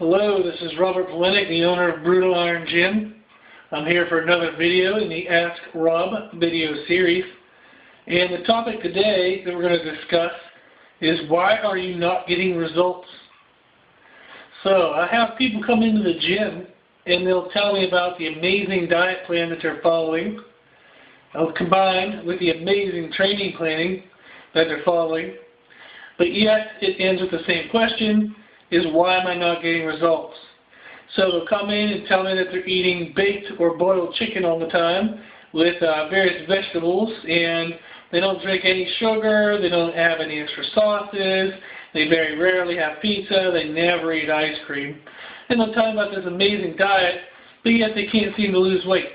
Hello, this is Robert Polinick, the owner of Brutal Iron Gym. I'm here for another video in the Ask Rob video series. And the topic today that we're going to discuss is why are you not getting results? So I have people come into the gym and they'll tell me about the amazing diet plan that they're following, combined with the amazing training planning that they're following. But yet it ends with the same question, is why am I not getting results? So they'll come in and tell me that they're eating baked or boiled chicken all the time with various vegetables, and they don't drink any sugar, they don't have any extra sauces, they very rarely have pizza, they never eat ice cream. And they'll tell me about this amazing diet, but yet they can't seem to lose weight.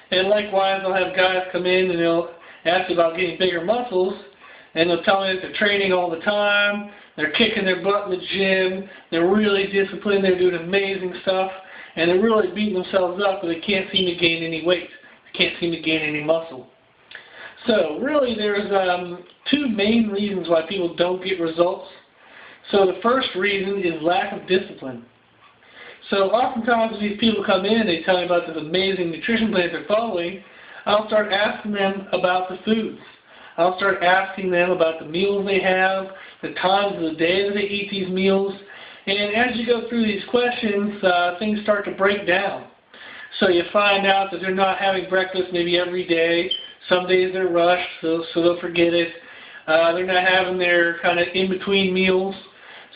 And likewise, I'll have guys come in and they'll ask about getting bigger muscles, and they'll tell me that they're training all the time, they're kicking their butt in the gym, they're really disciplined, they're doing amazing stuff, and they're really beating themselves up, but they can't seem to gain any weight. They can't seem to gain any muscle. So really there's two main reasons why people don't get results. So the first reason is lack of discipline. So oftentimes when these people come in and they tell me about this amazing nutrition plan they're following, I'll start asking them about the foods. I'll start asking them about the meals they have, the times of the day that they eat these meals. And as you go through these questions, things start to break down. So you find out that they're not having breakfast maybe every day. Some days they're rushed, so they'll forget it. They're not having their kind of in-between meals.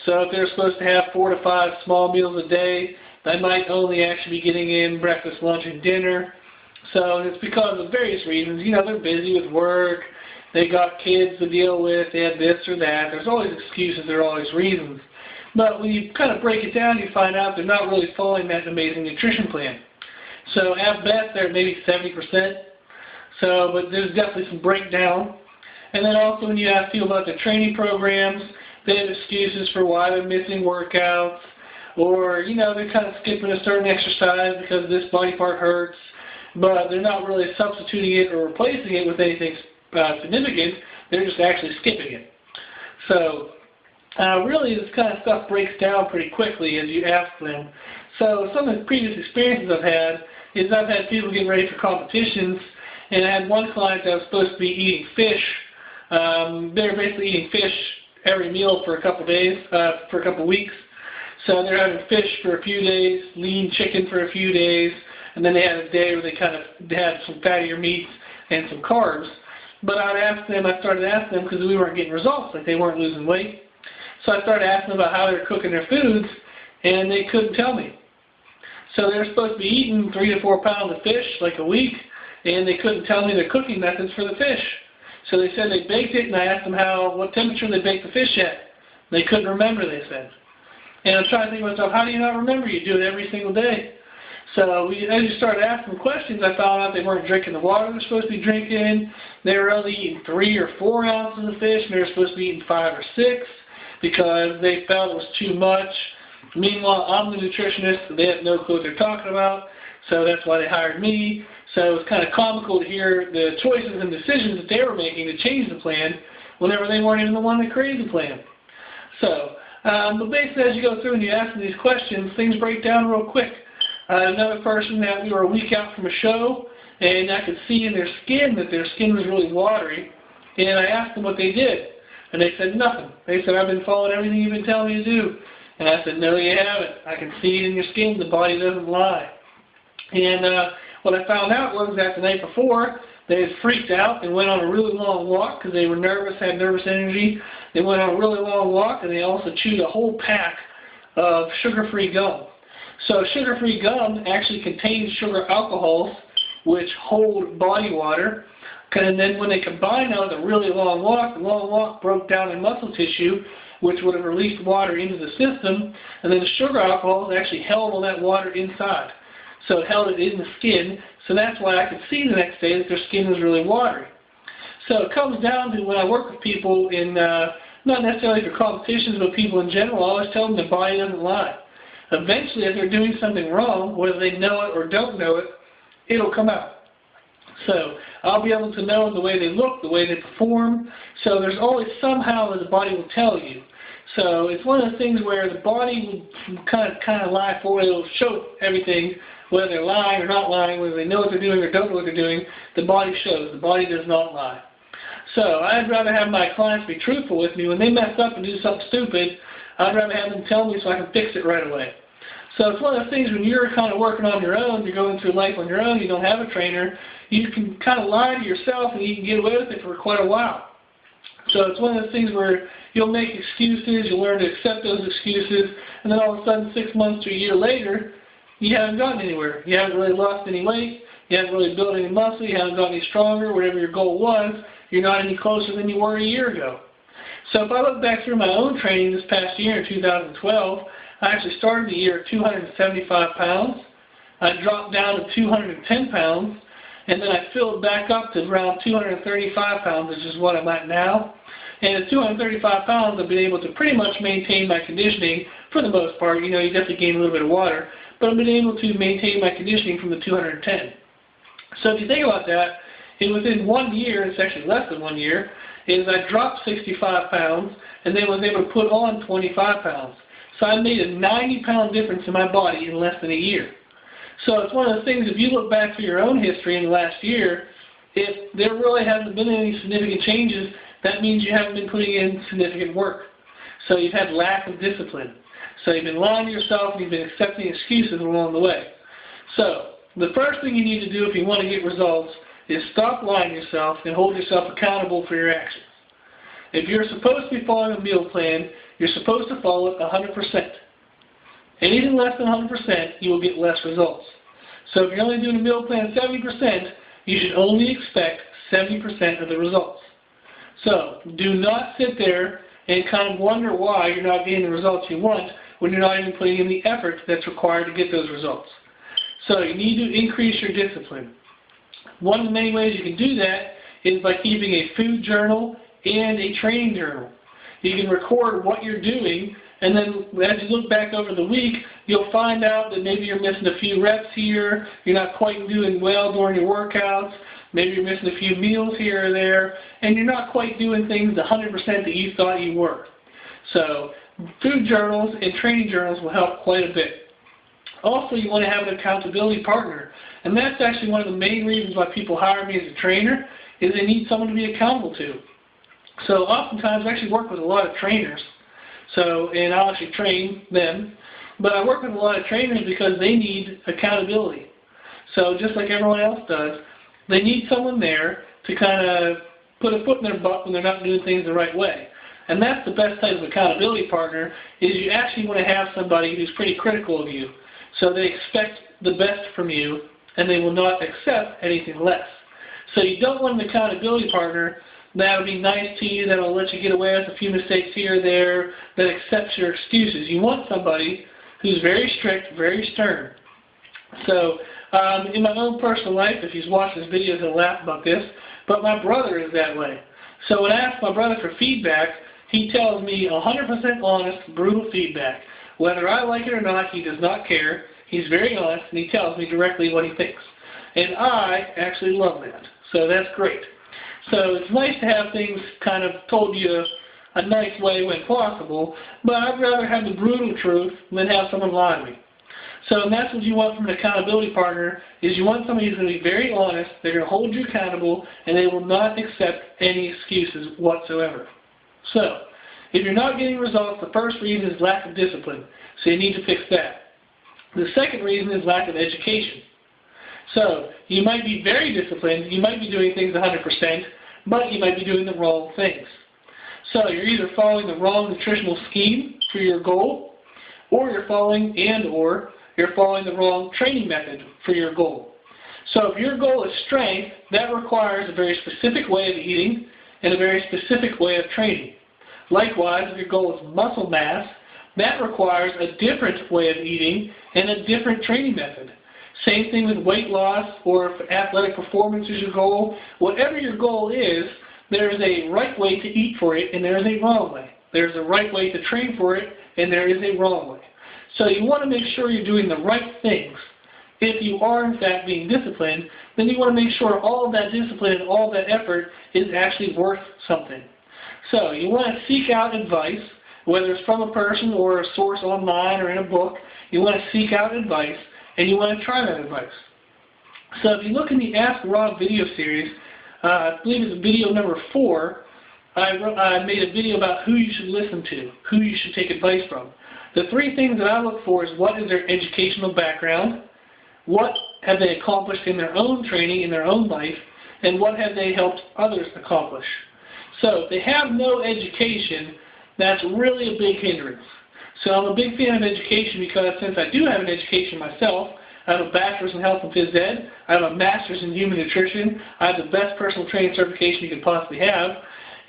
So if they're supposed to have 4 to 5 small meals a day, they might only actually be getting in breakfast, lunch, and dinner. So it's because of various reasons. You know, they're busy with work. They got kids to deal with, they have this or that. There's always excuses, there are always reasons. But when you kind of break it down, you find out they're not really following that amazing nutrition plan. So at best, they're maybe 70%. So, but there's definitely some breakdown. And then also when you ask people about their training programs, they have excuses for why they're missing workouts. Or, you know, they're kind of skipping a certain exercise because this body part hurts. But they're not really substituting it or replacing it with anything significant, they're just actually skipping it. So really this kind of stuff breaks down pretty quickly as you ask them. So some of the previous experiences I've had is I've had people getting ready for competitions, and I had one client that was supposed to be eating fish. They were basically eating fish every meal for a couple days, for a couple weeks. So they're having fish for a few days, lean chicken for a few days, and then they had a day where they kind of had some fattier meats and some carbs. But I started asking them because we weren't getting results, like they weren't losing weight. So I started asking them about how they were cooking their foods, and they couldn't tell me. So they were supposed to be eating 3 to 4 pounds of fish like a week, and they couldn't tell me their cooking methods for the fish. So they said they baked it, and I asked them what temperature they baked the fish at. They couldn't remember, they said. And I'm trying to think to myself, how do you not remember? You do it every single day. So as you started asking questions, I found out they weren't drinking the water they're supposed to be drinking. They were only eating 3 or 4 ounces of fish, and they were supposed to be eating 5 or 6 because they felt it was too much. Meanwhile, I'm the nutritionist. They have no clue what they're talking about, so that's why they hired me. So it was kind of comical to hear the choices and decisions that they were making to change the plan whenever they weren't even the one that created the plan. So, but basically as you go through and you ask them these questions, things break down real quick. Another person that we were a week out from a show, and I could see in their skin that their skin was really watery, and I asked them what they did, and they said nothing. They said, I've been following everything you've been telling me to do. And I said, no, you haven't. I can see it in your skin. The body doesn't lie. And what I found out was that the night before, they had freaked out and went on a really long walk because they were nervous, had nervous energy. They went on a really long walk, and they also chewed a whole pack of sugar-free gum. So sugar-free gum actually contains sugar alcohols, which hold body water. And then when they combined that with a really long walk, the long walk broke down in muscle tissue, which would have released water into the system. And then the sugar alcohols actually held all that water inside. So it held it in the skin. So that's why I could see the next day that their skin was really watery. So it comes down to when I work with people in, not necessarily for competitions, but people in general, I always tell them the body doesn't lie. Eventually, if they're doing something wrong, whether they know it or don't know it, it'll come out. So I'll be able to know the way they look, the way they perform. So there's always somehow that the body will tell you. So it's one of those things where the body will kind of lie for it. It'll show everything, whether they're lying or not lying, whether they know what they're doing or don't know what they're doing. The body shows. The body does not lie. So I'd rather have my clients be truthful with me. When they mess up and do something stupid, I'd rather have them tell me so I can fix it right away. So it's one of those things when you're kind of working on your own, you're going through life on your own, you don't have a trainer, you can kind of lie to yourself and you can get away with it for quite a while. So it's one of those things where you'll make excuses, you'll learn to accept those excuses, and then all of a sudden 6 months to a year later, you haven't gotten anywhere. You haven't really lost any weight, you haven't really built any muscle, you haven't gotten any stronger, whatever your goal was, you're not any closer than you were a year ago. So if I look back through my own training this past year in 2012, I actually started the year at 275 pounds. I dropped down to 210 pounds, and then I filled back up to around 235 pounds, which is what I'm at now. And at 235 pounds, I've been able to pretty much maintain my conditioning for the most part. You know, you definitely gain a little bit of water, but I've been able to maintain my conditioning from the 210. So if you think about that, within 1 year, it's actually less than 1 year, is I dropped 65 pounds and then was able to put on 25 pounds. So I made a 90-pound difference in my body in less than a year. So it's one of those things, if you look back through your own history in the last year, if there really hasn't been any significant changes, that means you haven't been putting in significant work. So you've had lack of discipline. So you've been lying to yourself and you've been accepting excuses along the way. So the first thing you need to do if you want to get results is stop lying to yourself and hold yourself accountable for your actions. If you're supposed to be following a meal plan, you're supposed to follow it 100%. Anything less than 100%, you will get less results. So if you're only doing a meal plan 70%, you should only expect 70% of the results. So do not sit there and kind of wonder why you're not getting the results you want when you're not even putting in the effort that's required to get those results. So you need to increase your discipline. One of the main ways you can do that is by keeping a food journal and a training journal. You can record what you're doing, and then as you look back over the week, you'll find out that maybe you're missing a few reps here, you're not quite doing well during your workouts, maybe you're missing a few meals here or there, and you're not quite doing things 100% that you thought you were. So food journals and training journals will help quite a bit. Also, you want to have an accountability partner, and that's actually one of the main reasons why people hire me as a trainer, is they need someone to be accountable to. So oftentimes I actually work with a lot of trainers, and I'll actually train them, but I work with a lot of trainers because they need accountability. So just like everyone else does, they need someone there to kind of put a foot in their butt when they're not doing things the right way. And that's the best type of accountability partner, is you actually want to have somebody who's pretty critical of you. So they expect the best from you, and they will not accept anything less. So you don't want an accountability partner that will be nice to you, that will let you get away with a few mistakes here or there, that accepts your excuses. You want somebody who's very strict, very stern. So in my own personal life, if he's watched this video, he'll laugh about this, but my brother is that way. So when I ask my brother for feedback, he tells me 100% honest, brutal feedback. Whether I like it or not, he does not care. He's very honest, and he tells me directly what he thinks. And I actually love that. So that's great. So it's nice to have things kind of told you a nice way when possible, but I'd rather have the brutal truth than have someone lie to me. So and that's what you want from an accountability partner, is you want somebody who's going to be very honest, they're going to hold you accountable, and they will not accept any excuses whatsoever. So if you're not getting results, the first reason is lack of discipline. So you need to fix that. The second reason is lack of education. So you might be very disciplined, you might be doing things 100%, but you might be doing the wrong things. So you're either following the wrong nutritional scheme for your goal, or you're following the wrong training method for your goal. So if your goal is strength, that requires a very specific way of eating and a very specific way of training. Likewise, if your goal is muscle mass, that requires a different way of eating and a different training method. Same thing with weight loss, or if athletic performance is your goal. Whatever your goal is, there is a right way to eat for it, and there is a wrong way. There's a right way to train for it, and there is a wrong way. So you want to make sure you're doing the right things. If you are, in fact, being disciplined, then you want to make sure all of that discipline and all of that effort is actually worth something. So you want to seek out advice whether it's from a person or a source online or in a book, you want to seek out advice and you want to try that advice. So if you look in the Ask Rob video series, I believe it's video number 4, I made a video about who you should listen to, who you should take advice from. The 3 things that I look for is what is their educational background, what have they accomplished in their own training, in their own life, and what have they helped others accomplish. So if they have no education, that's really a big hindrance. So I'm a big fan of education because since I do have an education myself, I have a bachelor's in health and phys ed, I have a master's in human nutrition, I have the best personal training certification you could possibly have,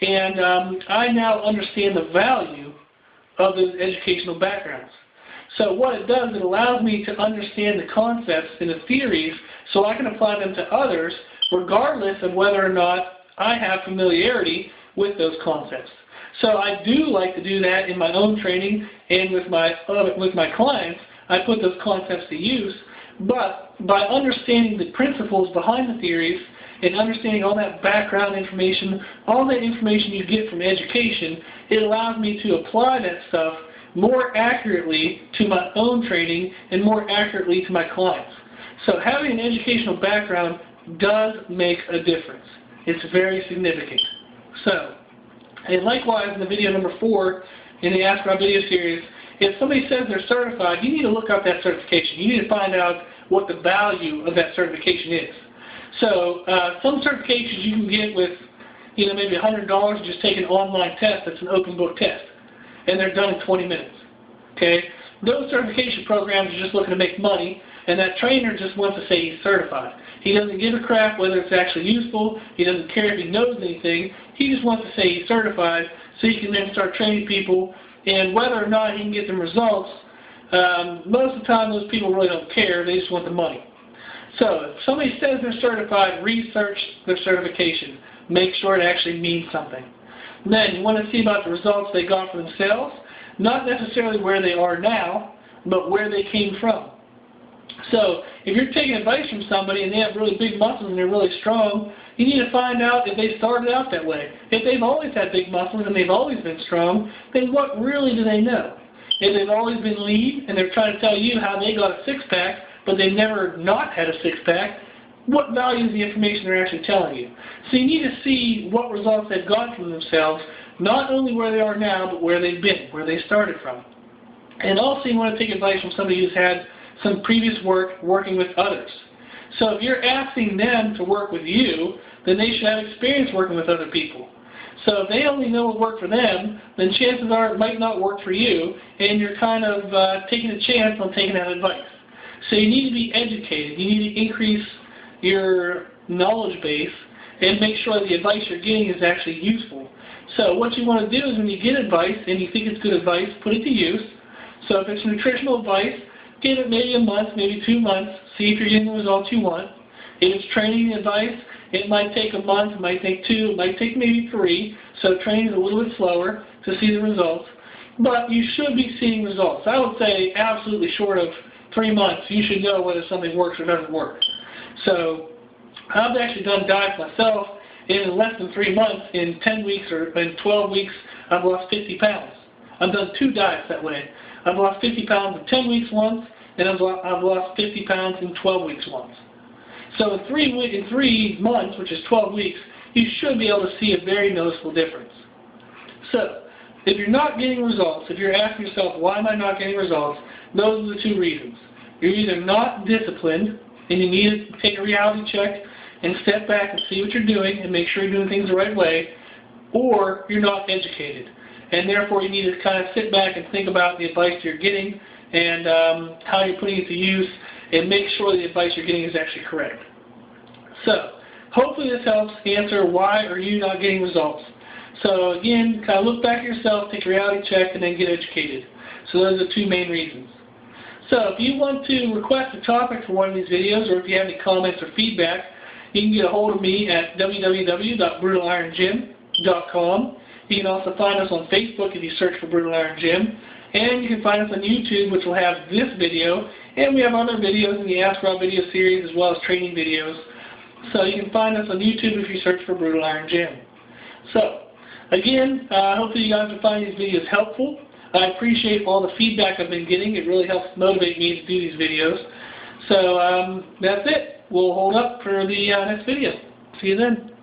and I now understand the value of those educational backgrounds. So what it does, it allows me to understand the concepts and the theories so I can apply them to others regardless of whether or not I have familiarity with those concepts. So I do like to do that in my own training and with my clients. I put those concepts to use, but by understanding the principles behind the theories and understanding all that background information, all that information you get from education, it allows me to apply that stuff more accurately to my own training and more accurately to my clients. So having an educational background does make a difference. It's very significant. So, and likewise in the video number 4 in the Ask Rob video series, if somebody says they're certified, you need to look up that certification. You need to find out what the value of that certification is. So some certifications you can get with maybe $100, just take an online test that's an open book test, and they're done in 20 minutes. Okay? Those certification programs are just looking to make money, and that trainer just wants to say he's certified. He doesn't give a crap whether it's actually useful. He doesn't care if he knows anything. He just wants to say he's certified so he can then start training people, and whether or not he can get them results, most of the time those people really don't care. They just want the money. So if somebody says they're certified, research their certification. Make sure it actually means something. Then you want to see about the results they got for themselves, not necessarily where they are now, but where they came from. So if you're taking advice from somebody and they have really big muscles and they're really strong, you need to find out if they started out that way. If they've always had big muscles and they've always been strong, then what really do they know? If they've always been lean and they're trying to tell you how they got a six-pack, but they've never not had a six-pack, what value is the information they're actually telling you? So you need to see what results they've got from themselves, not only where they are now, but where they've been, where they started from. And also you want to take advice from somebody who's had some previous work working with others. So if you're asking them to work with you, then they should have experience working with other people. So if they only know what worked for them, then chances are it might not work for you, and you're kind of taking a chance on taking that advice. So you need to be educated. You need to increase your knowledge base and make sure the advice you're getting is actually useful. So what you want to do is when you get advice and you think it's good advice, put it to use. So if it's nutritional advice, give it maybe a month, maybe 2 months, see if you're getting the results you want. If it's training advice, it might take a month, it might take 2, it might take maybe 3, so training is a little bit slower to see the results. But you should be seeing results. I would say absolutely short of 3 months, you should know whether something works or doesn't work. So I've actually done diets myself. In less than 3 months, in 10 weeks or in 12 weeks, I've lost 50 pounds. I've done 2 diets that way. I've lost 50 pounds in 10 weeks once, and I've lost 50 pounds in 12 weeks once. So in 3 months, which is 12 weeks, you should be able to see a very noticeable difference. So if you're not getting results, if you're asking yourself, why am I not getting results, those are the 2 reasons. You're either not disciplined, and you need to take a reality check and step back and see what you're doing and make sure you're doing things the right way, or you're not educated. And therefore you need to kind of sit back and think about the advice you're getting and how you're putting it to use and make sure the advice you're getting is actually correct. So hopefully this helps answer why are you not getting results. So again, kind of look back at yourself, take a reality check, and then get educated. So those are the 2 main reasons. So if you want to request a topic for one of these videos, or if you have any comments or feedback, you can get a hold of me at www.brutalirongym.com. You can also find us on Facebook if you search for Brutal Iron Gym. And you can find us on YouTube, which will have this video. And we have other videos in the Ask Rob video series, as well as training videos. So you can find us on YouTube if you search for Brutal Iron Gym. So, again, hopefully you guys will find these videos helpful. I appreciate all the feedback I've been getting. It really helps motivate me to do these videos. So that's it. We'll hold up for the next video. See you then.